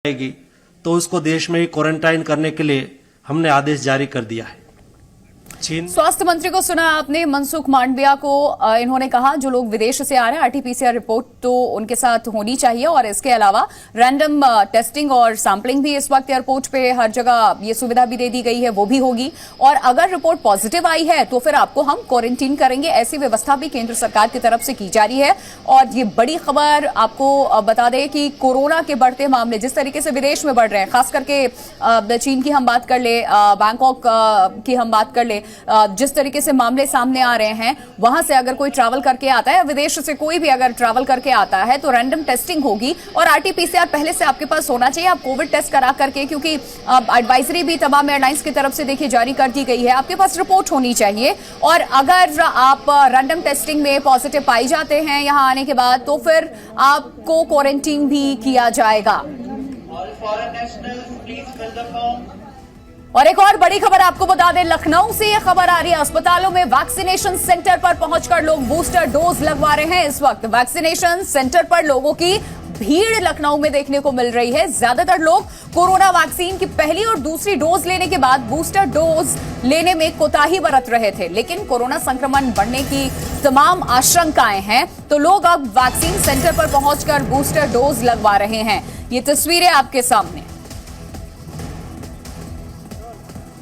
आएगी तो उसको देश में ही क्वारंटाइन करने के लिए हमने आदेश जारी कर दिया है। चीन स्वास्थ्य मंत्री को सुना आपने, मनसुख मांडविया को इन्होंने कहा जो लोग विदेश से आ रहे हैं आरटीपीसीआर रिपोर्ट तो उनके साथ होनी चाहिए और इसके अलावा रैंडम टेस्टिंग और सैंपलिंग भी इस वक्त एयरपोर्ट पे हर जगह ये सुविधा भी दे दी गई है, वो भी होगी और अगर रिपोर्ट पॉजिटिव आई है तो फिर आपको हम क्वारंटीन करेंगे। ऐसी व्यवस्था भी केंद्र सरकार की तरफ से की जा रही है। और ये बड़ी खबर आपको बता दें कि कोरोना के बढ़ते मामले जिस तरीके से विदेश में बढ़ रहे हैं, खास करके चीन की हम बात कर ले, बैंकॉक की हम बात कर ले, जिस तरीके से मामले सामने आ रहे हैं, वहां से अगर कोई ट्रैवल करके आता है, विदेश से कोई भी अगर ट्रैवल करके आता है तो रैंडम टेस्टिंग होगी और आरटीपीसीआर पहले से आपके पास होना चाहिए। आप कोविड टेस्ट करा करके, क्योंकि एडवाइजरी भी तमाम एयरलाइंस की तरफ से देखिए जारी कर दी गई है, आपके पास रिपोर्ट होनी चाहिए और अगर आप रैंडम टेस्टिंग में पॉजिटिव पाई जाते हैं यहां आने के बाद तो फिर आपको क्वारंटीन भी किया जाएगा। और एक और बड़ी खबर आपको बता दें, लखनऊ से यह खबर आ रही है, अस्पतालों में वैक्सीनेशन सेंटर पर पहुंचकर लोग बूस्टर डोज लगवा रहे हैं। इस वक्त वैक्सीनेशन सेंटर पर लोगों की भीड़ लखनऊ में देखने को मिल रही है। ज्यादातर लोग कोरोना वैक्सीन की पहली और दूसरी डोज लेने के बाद बूस्टर डोज लेने में कोताही बरत रहे थे, लेकिन कोरोना संक्रमण बढ़ने की तमाम आशंकाएं हैं तो लोग अब वैक्सीन सेंटर पर पहुंचकर बूस्टर डोज लगवा रहे हैं। ये तस्वीरें आपके सामने।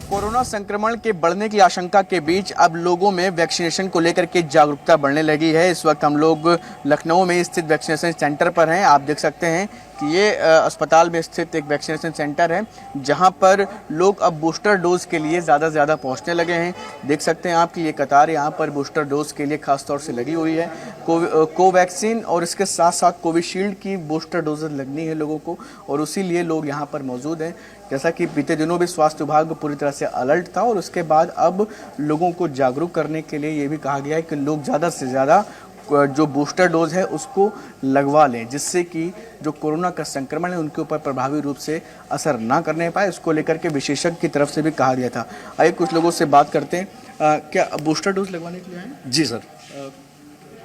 कोरोना संक्रमण के बढ़ने की आशंका के बीच अब लोगों में वैक्सीनेशन को लेकर के जागरूकता बढ़ने लगी है। इस वक्त हम लोग लखनऊ में स्थित वैक्सीनेशन सेंटर पर हैं। आप देख सकते हैं कि ये अस्पताल में स्थित एक वैक्सीनेशन सेंटर है जहां पर लोग अब बूस्टर डोज के लिए ज़्यादा से ज़्यादा पहुंचने लगे हैं। देख सकते हैं आप कि ये कतार यहाँ पर बूस्टर डोज के लिए खास तौर से लगी हुई है। कोवैक्सीन और इसके साथ साथ कोविशील्ड की बूस्टर डोज लगनी है लोगों को और उसी लिए लोग यहाँ पर मौजूद हैं। जैसा कि बीते दिनों भी स्वास्थ्य विभाग पूरी तरह से अलर्ट था और उसके बाद अब लोगों को जागरूक करने के लिए ये भी कहा गया है कि लोग ज़्यादा से ज़्यादा जो बूस्टर डोज है उसको लगवा लें, जिससे कि जो कोरोना का संक्रमण है उनके ऊपर प्रभावी रूप से असर ना करने पाए। इसको लेकर के विशेषज्ञ की तरफ से भी कहा गया था। आइए कुछ लोगों से बात करते हैं। क्या बूस्टर डोज लगवाने के लिए आए? जी सर।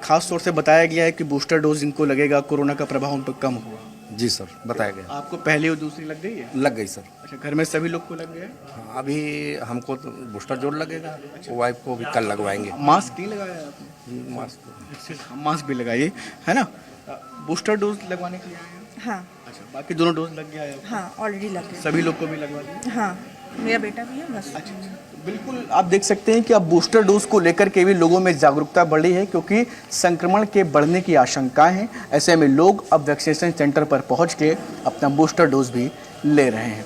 खास तौर से बताया गया है कि बूस्टर डोज इनको लगेगा, कोरोना का प्रभाव उन पर कम होगा। जी सर, बताया गया। आपको पहली और दूसरी लग गई है? लग गई सर। अच्छा, घर में सभी लोग को लग गया? हाँ, अभी हमको तो बूस्टर डोज लगेगा, वाइफ को भी कल लगवाएंगे। मास्क नहीं लगाया आपने? मास्क भी लगाइए, है ना। बूस्टर डोज लगवाने के लिए आए हैं? हाँ। अच्छा, बाकी दोनों डोज लग गया है? हाँ, ऑलरेडी लग गया। सभी लोग को भी लगवा दिया? हाँ, मेरा बेटा भी है बस। अच्छा, बिल्कुल आप देख सकते हैं कि अब बूस्टर डोज को लेकर के भी लोगों में जागरूकता बढ़ी है क्योंकि संक्रमण के बढ़ने की आशंकाएं हैं। ऐसे में लोग अब वैक्सीनेशन सेंटर पर पहुंच के अपना बूस्टर डोज भी ले रहे हैं।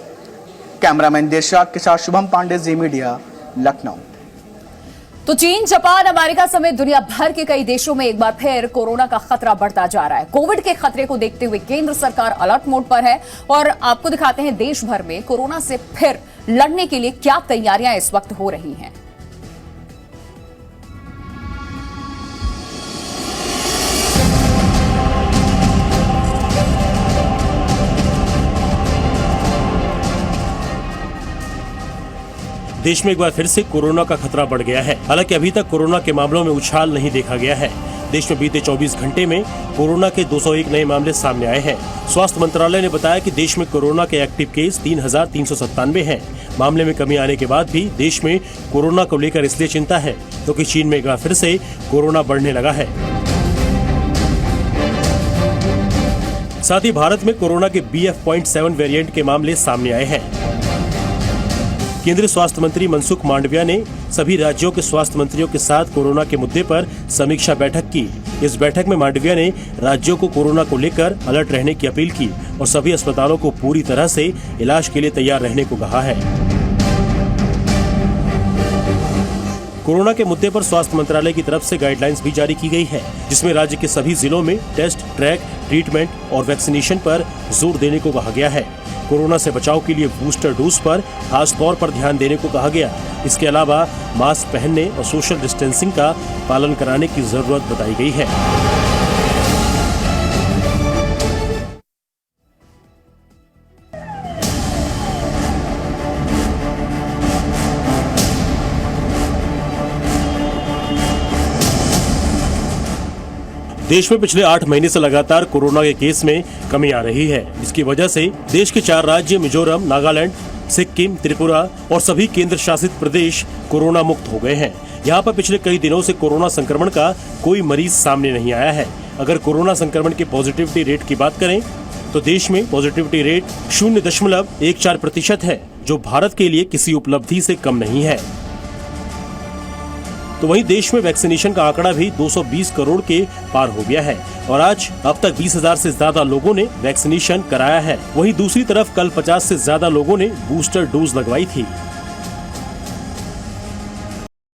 कैमरामैन देशराग के साथ शुभम पांडे, जी मीडिया, लखनऊ। तो चीन, जापान, अमेरिका समेत दुनिया भर के कई देशों में एक बार फिर कोरोना का खतरा बढ़ता जा रहा है। कोविड के खतरे को देखते हुए केंद्र सरकार अलर्ट मोड पर है और आपको दिखाते हैं देश भर में कोरोना से फिर लड़ने के लिए क्या तैयारियां इस वक्त हो रही हैं। देश में एक बार फिर से कोरोना का खतरा बढ़ गया है। हालांकि अभी तक कोरोना के मामलों में उछाल नहीं देखा गया है। देश में बीते 24 घंटे में कोरोना के 201 नए मामले सामने आए हैं। स्वास्थ्य मंत्रालय ने बताया कि देश में कोरोना के एक्टिव केस 3,397 हैं। मामले में कमी आने के बाद भी देश में कोरोना को लेकर इसलिए चिंता है क्योंकि चीन में एक बार फिर से कोरोना बढ़ने लगा है। साथ ही भारत में कोरोना के BF.7 वेरिएंट के मामले सामने आए हैं। केंद्रीय स्वास्थ्य मंत्री मनसुख मांडविया ने सभी राज्यों के स्वास्थ्य मंत्रियों के साथ कोरोना के मुद्दे पर समीक्षा बैठक की। इस बैठक में मांडविया ने राज्यों को कोरोना को लेकर अलर्ट रहने की अपील की और सभी अस्पतालों को पूरी तरह से इलाज के लिए तैयार रहने को कहा है। कोरोना के मुद्दे पर स्वास्थ्य मंत्रालय की तरफ से गाइडलाइंस भी जारी की गई है, जिसमें राज्य के सभी जिलों में टेस्ट, ट्रैक, ट्रीटमेंट और वैक्सीनेशन पर जोर देने को कहा गया है। कोरोना से बचाव के लिए बूस्टर डोज पर खास तौर पर ध्यान देने को कहा गया। इसके अलावा मास्क पहनने और सोशल डिस्टेंसिंग का पालन कराने की जरूरत बताई गई है। देश में पिछले 8 महीने से लगातार कोरोना के केस में कमी आ रही है। इसकी वजह से देश के 4 राज्य मिजोरम, नागालैंड, सिक्किम, त्रिपुरा और सभी केंद्र शासित प्रदेश कोरोना मुक्त हो गए हैं। यहाँ पर पिछले कई दिनों से कोरोना संक्रमण का कोई मरीज सामने नहीं आया है। अगर कोरोना संक्रमण के पॉजिटिविटी रेट की बात करें तो देश में पॉजिटिविटी रेट 0.14% है, जो भारत के लिए किसी उपलब्धि से कम नहीं है। तो वहीं देश में वैक्सीनेशन का आंकड़ा भी 220 करोड़ के पार हो गया है और आज अब तक 20,000 से ज्यादा लोगों ने वैक्सीनेशन कराया है। वहीं दूसरी तरफ कल 50 से ज्यादा लोगों ने बूस्टर डोज लगवाई थी।